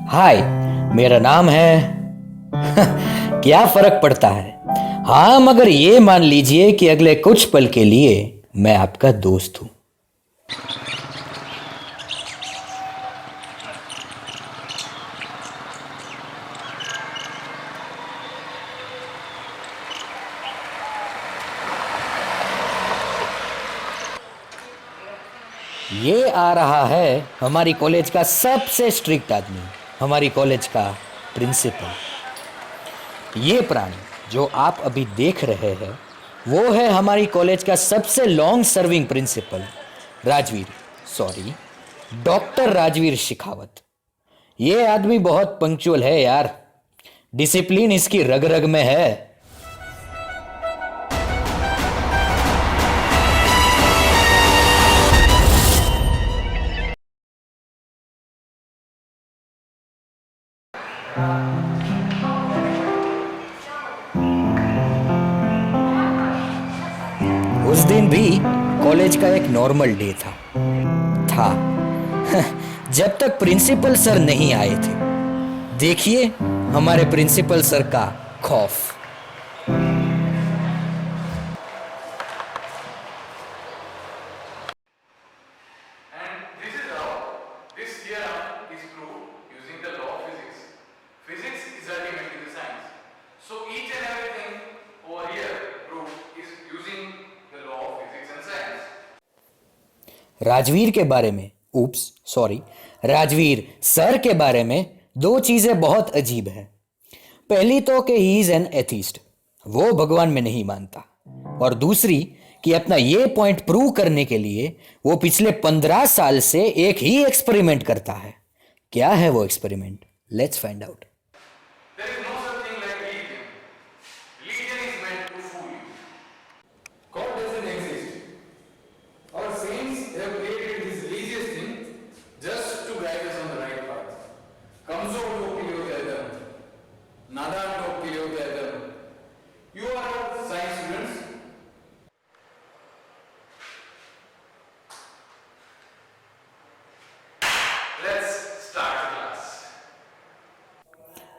हाय, मेरा नाम है क्या फर्क पड़ता है। हाँ, मगर ये मान लीजिए कि अगले कुछ पल के लिए मैं आपका दोस्त हूं। ये आ रहा है हमारी कॉलेज का सबसे स्ट्रिक्ट आदमी, हमारी कॉलेज का प्रिंसिपल। ये प्राणी जो आप अभी देख रहे हैं वो है हमारी कॉलेज का सबसे long serving principal, Rajveer, sorry, doctor Rajveer Shekhawat. ये आदमी बहुत पंक्चुअल है यार, डिसिप्लिन इसकी रग रग में है। उस दिन भी कॉलेज का एक नॉर्मल डे था जब तक प्रिंसिपल सर नहीं आए थे। देखिए हमारे प्रिंसिपल सर का खौफ। And this is how this theorem is proved using the law of physics. Physics is ultimately the science. So each and everything over here proved is using the law of physics and science. Rajveer के बारे में, Rajveer sir के बारे में दो चीजें बहुत अजीब है। पहली तो कि ही इज एन एथीस्ट, वो भगवान में नहीं मानता, और दूसरी कि अपना ये पॉइंट प्रूव करने के लिए वो पिछले 15 साल से एक ही एक्सपेरिमेंट करता है। क्या है वो experiment? Let's find out. There is no such thing like religion. Religion is meant to fool you. God doesn't exist. Our saints have created this religious thing just to guide us on the right path. Kamzor log ke liye hote hain dharm. Nadan log ke liye hote hain dharm. You are all science students. Let's start the class.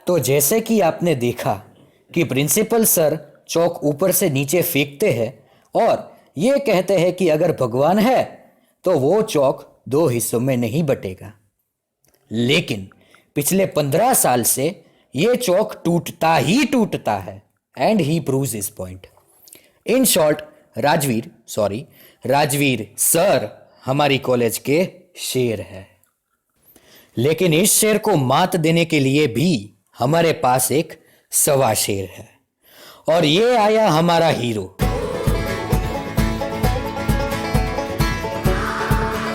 तो जैसे कि आपने देखा कि principal sir चौक ऊपर से नीचे फेंकते हैं और ये कहते हैं कि अगर भगवान है तो वो चौक दो हिस्सों में नहीं बटेगा। लेकिन पिछले 15 साल से ये चौक टूटता ही टूटता है and he proves his point. In short, Rajveer sir हमारी कॉलेज के शेर है। लेकिन इस शेर को मात देने के लिए भी हमारे पास एक सवा शेर है, और ये आया हमारा हीरो।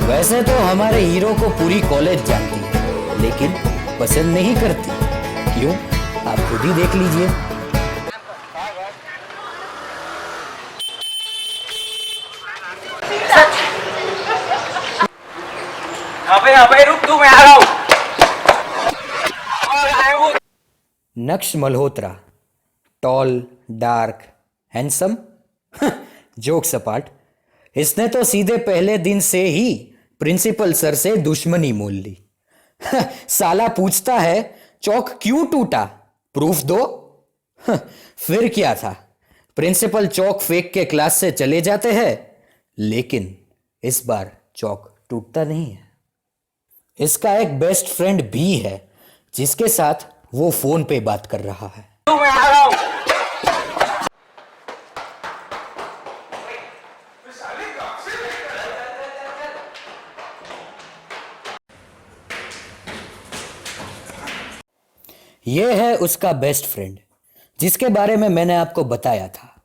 वैसे तो हमारे हीरो को पूरी कॉलेज जानती है, लेकिन पसंद नहीं करती। क्यों? आप खुद ही देख लीजिए। अबे रुक तू, मैं आ रहा हूँ। Naksh Malhotra, tall, dark, handsome, joke सपाट, इसने तो सीधे पहले दिन से ही प्रिंसिपल सर से दुश्मनी मोल ली। साला पूछता है चौक क्यों टूटा, प्रूफ दो। फिर क्या था, प्रिंसिपल चौक फेंक के क्लास से चले जाते हैं, लेकिन इस बार चौक टूटता नहीं है। इसका एक बेस्ट फ्रेंड भी है जिसके साथ वो फोन पे बात कर रहा है। मैं आ रहा हूँ। ये है उसका बेस्ट फ्रेंड जिसके बारे में मैंने आपको बताया था।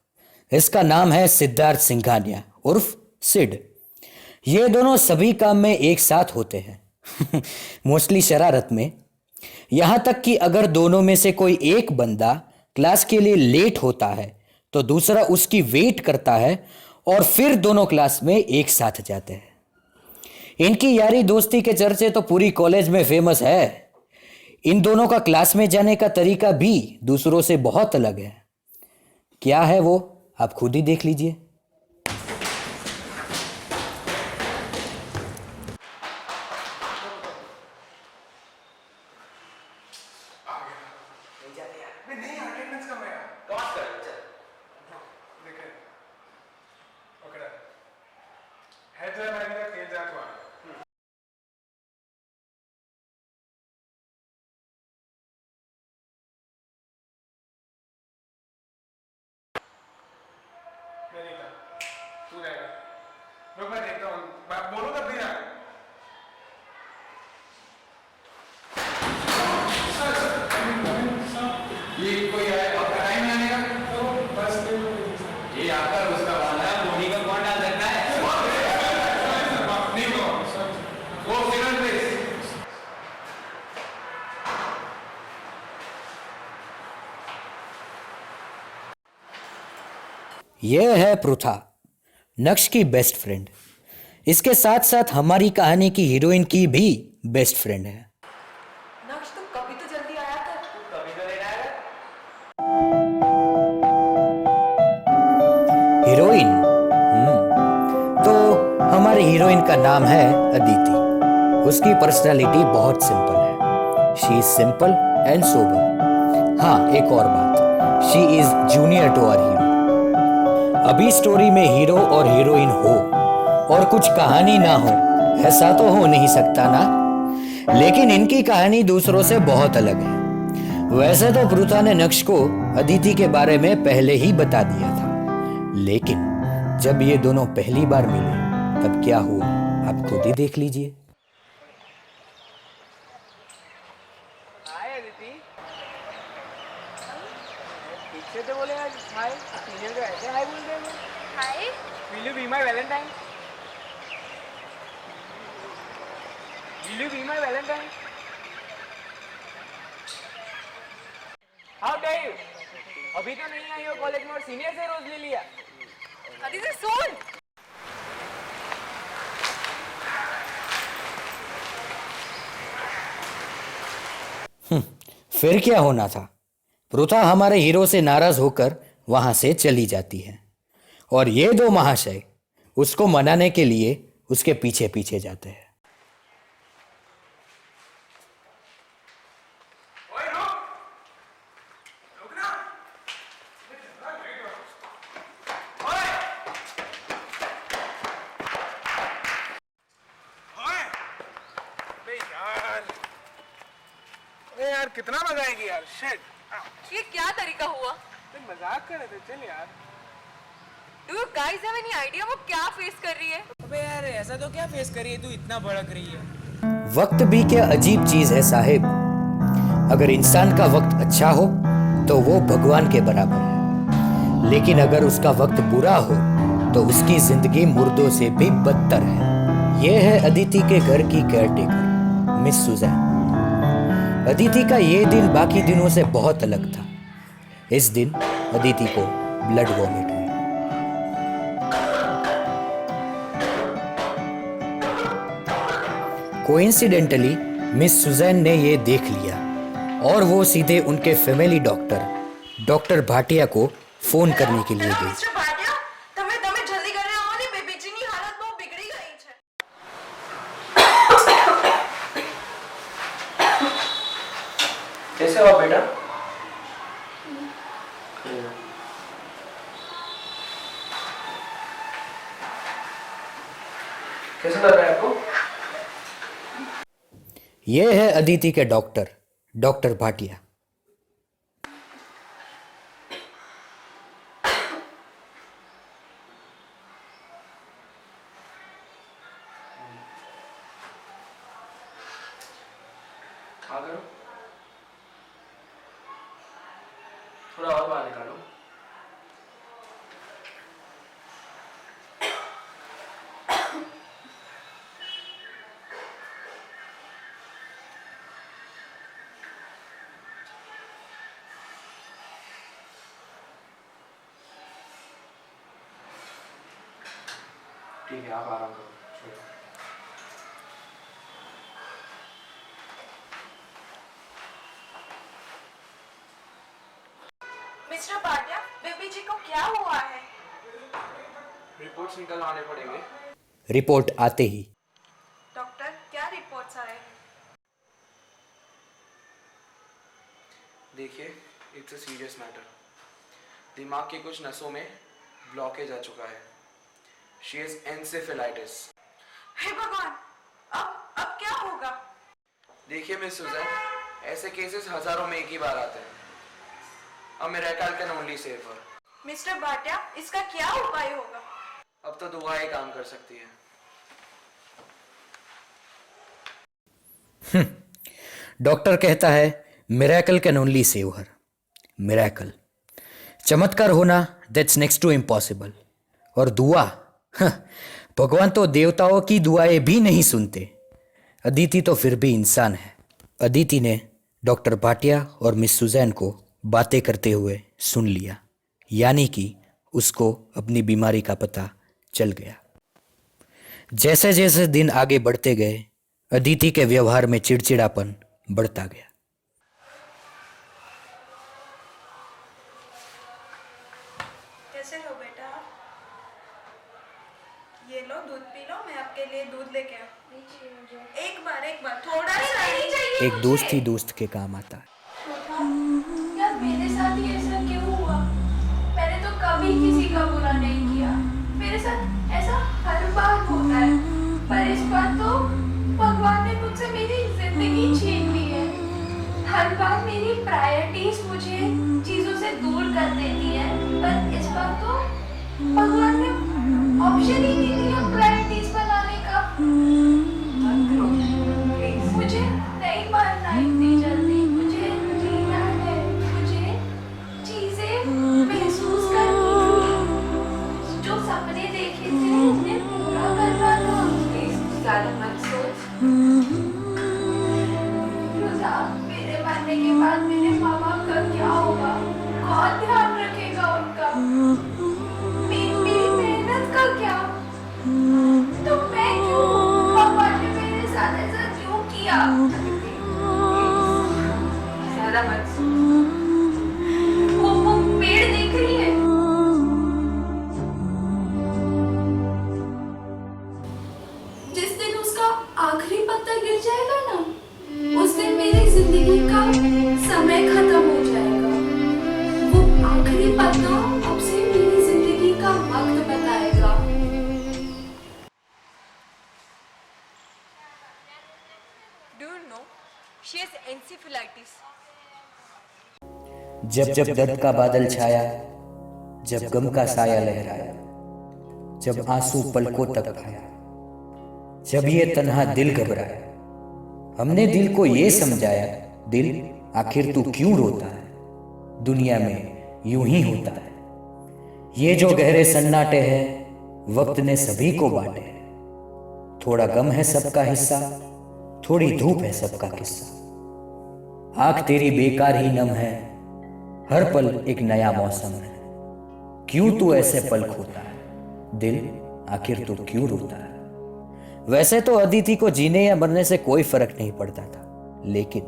इसका नाम है सिद्धार्थ सिंघानिया उर्फ सिड। ये दोनों सभी काम में एक साथ होते हैं मोस्टली शरारत में। यहां तक कि अगर दोनों में से कोई एक बंदा क्लास के लिए लेट होता है तो दूसरा उसकी वेट करता है और फिर दोनों क्लास में एक साथ जाते हैं। इनकी यारी दोस्ती के चर्चे तो पूरी कॉलेज में फेमस है। इन दोनों का क्लास में जाने का तरीका भी दूसरों से बहुत अलग है। क्या है वो, आप खुद ही देख लीजिए। अटेंडेंस कम है यार। टॉस कर चल देखे ओके हेड जाए मैंने खेल जा तो मैं नहीं था तू जाएगा रुक मैं देखता हूँ मैं बोलूँ तब नहीं जाएगा ये कोई है आपका टाइम आने का तो बस ये आकर उसका वाला है धोनी का कौन डाल सकता है नहीं वो सिग्नल प्लीज यह है पृथा, नक्श की बेस्ट फ्रेंड। इसके साथ साथ हमारी कहानी की हीरोइन की भी बेस्ट फ्रेंड है। नक्श तुम कभी तो जल्दी आया कर। कभी तो लेना है हीरोइन तो हमारी हीरोइन का नाम है अदिति। उसकी पर्सनालिटी बहुत सिंपल है। She is simple and sober. हाँ, एक और बात, she is junior to our hero. अभी स्टोरी में हीरो और हीरोइन हो और कुछ कहानी ना हो, ऐसा तो हो नहीं सकता ना। लेकिन इनकी कहानी दूसरों से बहुत अलग है। वैसे तो पृथा ने नक्श को अदिति के बारे में पहले ही बता दिया था, लेकिन जब ये दोनों पहली बार मिले तब क्या हुआ आप खुद ही देख लीजिए। हाय अदिति ठीक से तो बोले यार हाय सीनियर को ऐसे हाय बोल रहे हो hi. Will you be my valentine will you be my valentine how day you अभी तो नहीं आई हो कॉलेज में और सीनियर से रोज ले लिया अदिति सुन। फिर क्या होना था, पृथा हमारे हीरो से नाराज होकर वहां से चली जाती है और ये दो महाशय उसको मनाने के लिए उसके पीछे पीछे जाते हैं। ओए रुक ना ओए ओए अबे यार अरे यार कितना मजा आएगी यार शिट ये क्या तरीका हुआ? मजाक कर रहे थे चल यार Do you guys have any idea वो क्या फेस कर रही है? अबे यार ऐसा तो क्या फेस करी है तू इतना भड़क रही है वक्त भी क्या अजीब चीज है साहिब। अगर इंसान का वक्त अच्छा हो तो वो भगवान के बराबर है, लेकिन अगर उसका वक्त बुरा हो तो उसकी जिंदगी मुर्दों से भी बदतर है। यह है अदिति के घर की केयरटेकर मिस सुजैन। अदिति का ये दिन बाकी दिनों से बहुत अलग था। इस दिन अदिति को ब्लड वॉमिट हुई। कोइंसिडेंटली मिस सुजैन ने ये देख लिया और वो सीधे उनके फैमिली डॉक्टर भाटिया को फोन करने के लिए गई। મિસ્ટર ભાટિયા તમે જલ્દી ઘરે આવો ને બેબીજીની હાલત બહુ બિગડી ગઈ છે। कैसे हो बेटा कैसा लग रहा है आपको ये है अदिति के डॉक्टर भाटिया। हाँ करो थोड़ा और बाहर निकालो ठीक है आप आराम करो मिस्टर भाटिया बेबीजी को क्या हुआ है? रिपोर्ट्स निकल आने पड़ेंगे रिपोर्ट आते ही डॉक्टर क्या रिपोर्ट्स आए हैं? देखिए एक इट्स अ सीरियस मैटर। दिमाग की कुछ नसों में ब्लॉकेज आ चुका है। She is encephalitis. हे भगवान, अब क्या होगा? देखिए मिस सुजैन, ऐसे केसेस हजारों में एक ही बार आते हैं। अब miracle can only save her. Mister Bhatia, इसका क्या उपाय होगा? अब तो दुआ ही काम कर सकती है। डॉक्टर कहता है miracle can only save her. Miracle, चमत्कार होना, दैट्स नेक्स्ट टू इम्पॉसिबल। और दुआ, भगवान तो देवताओं की दुआएं भी नहीं सुनते। अदिति तो फिर भी इंसान है। अदिति ने डॉक्टर भाटिया और मिस सुजैन को बातें करते हुए सुन लिया, यानी कि उसको अपनी बीमारी का पता चल गया। जैसे जैसे दिन आगे बढ़ते गए, अदिति के व्यवहार में चिड़चिड़ापन बढ़ता गया। कैसे हो बेटा? ये लो, दूध पी लो, मैं आपके लिए दूध लेके आऊं। एक बार थोड़ा सा नहीं चाहिए। एक दोस्त ही दोस्त के काम आता है। यार मेरे साथ ही ऐसा क्यों हुआ? मैंने तो कभी किसी का बुरा नहीं किया। मेरे साथ ऐसा हर बार होता है, पर इस बार तो भगवान ने मुझसे मेरी जिंदगी छीन ली है। हर बार मेरी प्रायोरिटीज मुझे चीजों से दूर कर देती है, पर इस बार तो भगवान ने ऑप्शन ही नहीं दिया प्रायोरिटीज बनाने का। मुझे नहीं मारना इतनी जल्दी, मुझे जीना है, मुझे चीजें महसूस करनी थी। जो सपने देखे थे उन्हें पूरा करना था। ज्यादा मत सोच। रुजा, मेरे मरने के बाद मेरे माँ बाप का क्या होगा? कौन ध्यान रखेगा उनका? मेरी मेहनत का क्या? तो मैं क्यों? भगवान ने मेरे साथ ऐसा क्यों किया? ज्यादा मत सोच। वो पेड़ देख रही है। जिस दिन उसका आखिरी पत्ता गिर जाएगा ना, उस दिन मेरी जिंदगी का समय खत्म हो जाएगा। वो आखिरी पत्ता अब से मेरी जिंदगी का वक्त बताएगा। Do you know? She has encephalitis. जब जब दर्द का बादल छाया, जब गम का साया लहराया, जब आंसू पलकों तक भाया, जब ये तन्हा दिल घबराया, हमने दिल को ये समझाया, दिल आखिर तू क्यों रोता है, दुनिया में यूं ही होता है। ये जो गहरे सन्नाटे हैं, वक्त ने सभी को बांटे हैं। थोड़ा गम है सबका हिस्सा, थोड़ी धूप है सबका किस्सा। आंख तेरी बेकार ही नम है, हर पल एक नया मौसम है। क्यों तू ऐसे पल खोता है, दिल आखिर तू क्यों रोता है। वैसे तो अदिति को जीने या मरने से कोई फर्क नहीं पड़ता था, लेकिन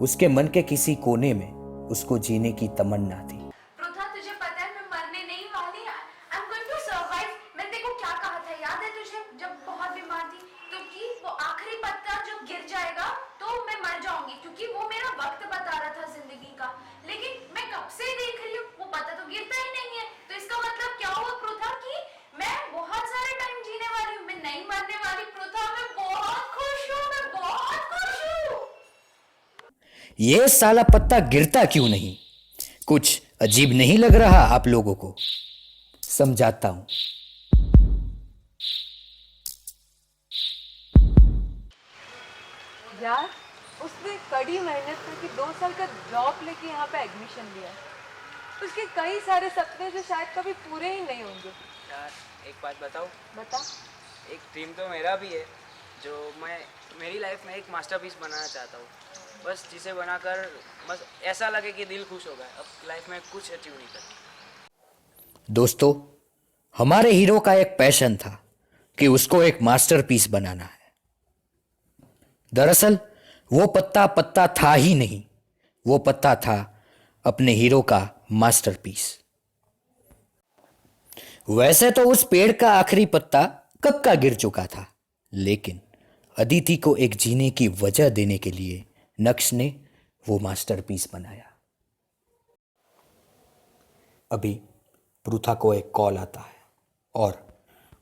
उसके मन के किसी कोने में उसको जीने की तमन्ना थी। रुद्रा, तुझे पता है मैं मरने नहीं वाली। I am going to survive. मैंने तेरे को क्या कहा था, याद है तुझे? जब बहुत बीमार थी तो कि वो आखिरी पत्ता जब गिर जाएगा तो मैं मर जाऊंगी, क्योंकि वो मेरा वक्त बता रहा था जिंदगी का। लेकिन मैं कब से देख रही हूँ वो पत्ता तो गिरता ही नहीं है। तो इसका मतलब क्या हुआ पृथा, कि मैं बहुत सारे टाइम जीने वाली हूँ, मैं नहीं मरने वाली। पृथा, मैं बहुत खुश हूँ, मैं बहुत खुश हूँ। ये साला पत्ता गिरता क्यों नहीं? कुछ अजीब नहीं लग रहा आप लोगों को? समझाता हूं। यार, उसने कड़ी मेहनत करके 2 साल का ड्रॉप लेके यहाँ पे एडमिशन लिया। उसके कई सारे सपने जो शायद कभी पूरे ही नहीं होंगे। यार एक बात बताऊँ, बता। एक ड्रीम तो मेरा भी है, जो मैं मेरी लाइफ में एक मास्टरपीस बनाना चाहता हूँ। बस जिसे बनाकर बस ऐसा लगे कि दिल खुश हो गया। अब लाइफ में कुछ अचीव नहीं कर। दोस्तों, हमारे हीरो का एक पैशन था कि उसको एक मास्टरपीस बनाना है। दरअसल वो पत्ता पत्ता था ही नहीं, वो पत्ता था अपने हीरो का मास्टरपीस। वैसे तो उस पेड़ का आखिरी पत्ता कब का गिर चुका था, लेकिन अदिति को एक जीने की वजह देने के लिए नक्श ने वो मास्टरपीस बनाया। अभी पृथा को एक कॉल आता है और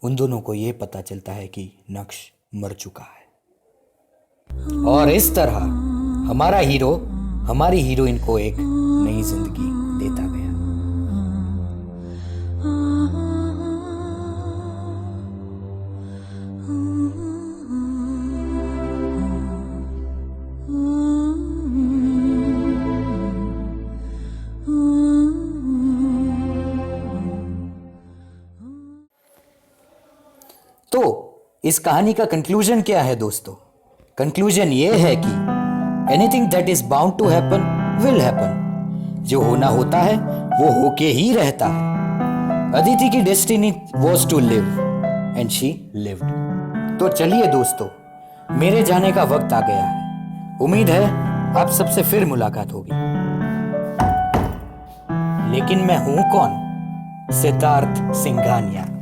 उन दोनों को ये पता चलता है कि नक्श मर चुका है। और इस तरह हमारा हीरो हमारी हीरोइन को एक नई जिंदगी देता गया। तो इस कहानी का कंक्लूजन क्या है दोस्तों? कंक्लूजन ये है कि anything that is bound to happen will happen. जो होना होता है वो होके ही रहता है। अदिति की destiny was to live and she lived. तो चलिए दोस्तों, मेरे जाने का वक्त आ गया है। उम्मीद है आप सबसे फिर मुलाकात होगी। लेकिन मैं हूं कौन? सिद्धार्थ सिंघानिया।